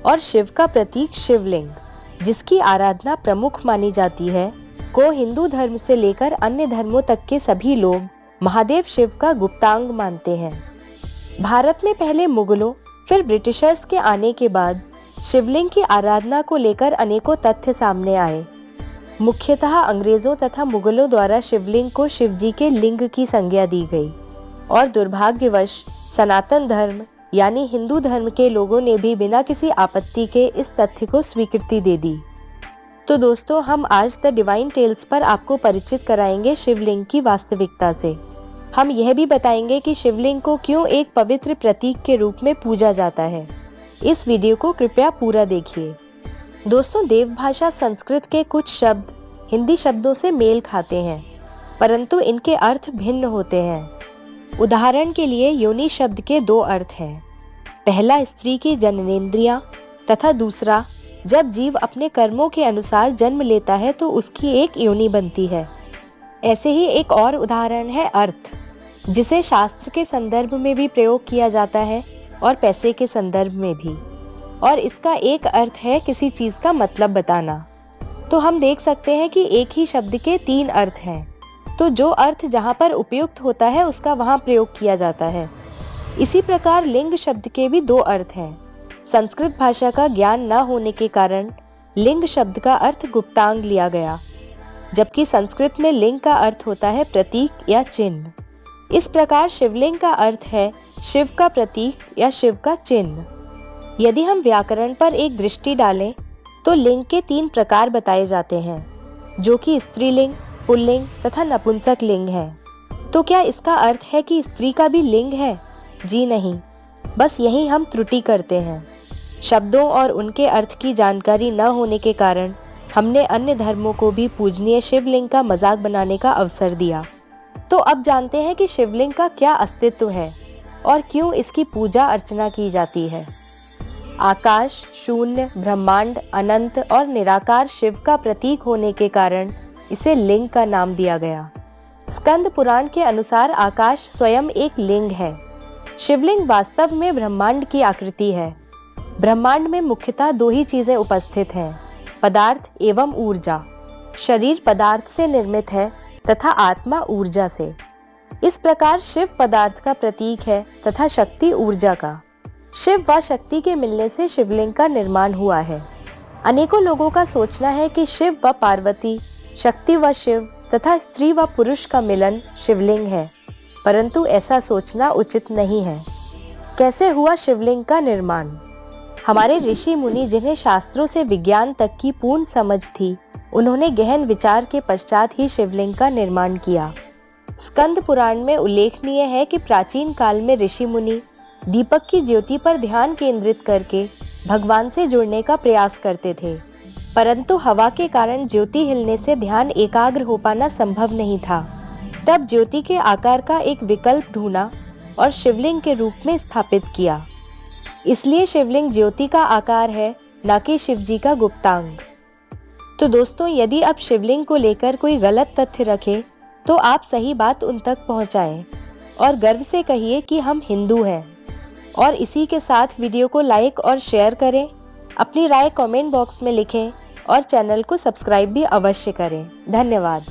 और शिव का प्रतीक शिवलिंग, जिसकी आराधना प्रमुख मानी जाती है, को हिंदू धर्म से लेकर अन्य धर्मों तक के सभी लोग महादेव शिव का गुप्तांग मानते हैं। भारत में पहले मुगलों फिर ब्रिटिशर्स के आने के बाद शिवलिंग की आराधना को लेकर अनेकों तथ्य सामने आए। मुख्यतः अंग्रेजों तथा मुगलों द्वारा शिवलिंग को शिवजी के लिंग की संज्ञा दी गई और दुर्भाग्यवश सनातन धर्म यानी हिंदू धर्म के लोगों ने भी बिना किसी आपत्ति के इस तथ्य को स्वीकृति दे दी। तो दोस्तों, हम आज द डिवाइन टेल्स पर आपको परिचित कराएंगे शिवलिंग की वास्तविकता से। हम यह भी बताएंगे कि शिवलिंग को क्यों एक पवित्र प्रतीक के रूप में पूजा जाता है। इस वीडियो को कृपया पूरा देखिए। दोस्तों, देवभाषा संस्कृत के कुछ शब्द हिंदी शब्दों से मेल खाते हैं, परंतु इनके अर्थ भिन्न होते हैं। उदाहरण के लिए योनि शब्द के दो अर्थ हैं। पहला स्त्री की जननेंद्रियां तथा दूसरा जब जीव अपने कर्मों के अनुसार जन्म लेता है तो उसकी एक योनि बनती है। ऐसे ही एक और उदाहरण है अर्थ, जिसे शास्त्र के संदर्भ में भी प्रयोग किया जाता है और पैसे के संदर्भ में भी, और इसका एक अर्थ है किसी चीज का मतलब बताना। तो हम देख सकते हैं कि एक ही शब्द के तीन अर्थ हैं, तो जो अर्थ जहाँ पर उपयुक्त होता है उसका वहाँ प्रयोग किया जाता है। इसी प्रकार लिंग शब्द के भी दो अर्थ हैं। संस्कृत भाषा का ज्ञान न होने के कारण लिंग शब्द का अर्थ गुप्तांग लिया गया, जबकि संस्कृत में लिंग का अर्थ होता है प्रतीक या चिन्ह। इस प्रकार शिवलिंग का अर्थ है शिव का प्रतीक या शिव का चिन्ह। यदि हम व्याकरण पर एक दृष्टि डालें तो लिंग के तीन प्रकार बताए जाते हैं, जो कि स्त्रीलिंग, पुल्लिंग तथा नपुंसक लिंग है। तो क्या इसका अर्थ है कि स्त्री का भी लिंग है? जी नहीं, बस यही हम त्रुटि करते हैं। शब्दों और उनके अर्थ की जानकारी न होने के कारण हमने अन्य धर्मों को भी पूजनीय शिवलिंग का मजाक बनाने का अवसर दिया। तो अब जानते हैं कि शिवलिंग का क्या अस्तित्व है और क्यों इसकी पूजा अर्चना की जाती है। आकाश, शून्य, ब्रह्मांड, अनंत और निराकार शिव का प्रतीक होने के कारण इसे लिंग का नाम दिया गया। स्कंद पुराण के अनुसार आकाश स्वयं एक लिंग है। शिवलिंग वास्तव में ब्रह्मांड की आकृति है। ब्रह्मांड में मुख्यतः दो ही चीजें उपस्थित हैं, पदार्थ एवं ऊर्जा। शरीर पदार्थ से निर्मित है तथा आत्मा ऊर्जा से। इस प्रकार शिव पदार्थ का प्रतीक है तथा शक्ति ऊर्जा का। शिव व शक्ति के मिलने से शिवलिंग का निर्माण हुआ है। अनेकों लोगों का सोचना है कि शिव व पार्वती, शक्ति व शिव तथा स्त्री व पुरुष का मिलन शिवलिंग है, परंतु ऐसा सोचना उचित नहीं है। कैसे हुआ शिवलिंग का निर्माण? हमारे ऋषि मुनि, जिन्हें शास्त्रों से विज्ञान तक की पूर्ण समझ थी, उन्होंने गहन विचार के पश्चात ही शिवलिंग का निर्माण किया। स्कंद पुराण में उल्लेखनीय है कि प्राचीन काल में ऋषि मुनि दीपक की ज्योति पर ध्यान केंद्रित करके भगवान से जुड़ने का प्रयास करते थे, परंतु हवा के कारण ज्योति हिलने से ध्यान एकाग्र हो पाना संभव नहीं था। तब ज्योति के आकार का एक विकल्प ढूंढा और शिवलिंग के रूप में स्थापित किया। इसलिए शिवलिंग ज्योति का आकार है, न कि शिवजी का गुप्तांग। तो दोस्तों, यदि आप शिवलिंग को लेकर कोई गलत तथ्य रखें तो आप सही बात उन तक पहुंचाएं और गर्व से कहिए कि हम हिंदू हैं। और इसी के साथ वीडियो को लाइक और शेयर करें, अपनी राय कमेंट बॉक्स में लिखें और चैनल को सब्सक्राइब भी अवश्य करें। धन्यवाद।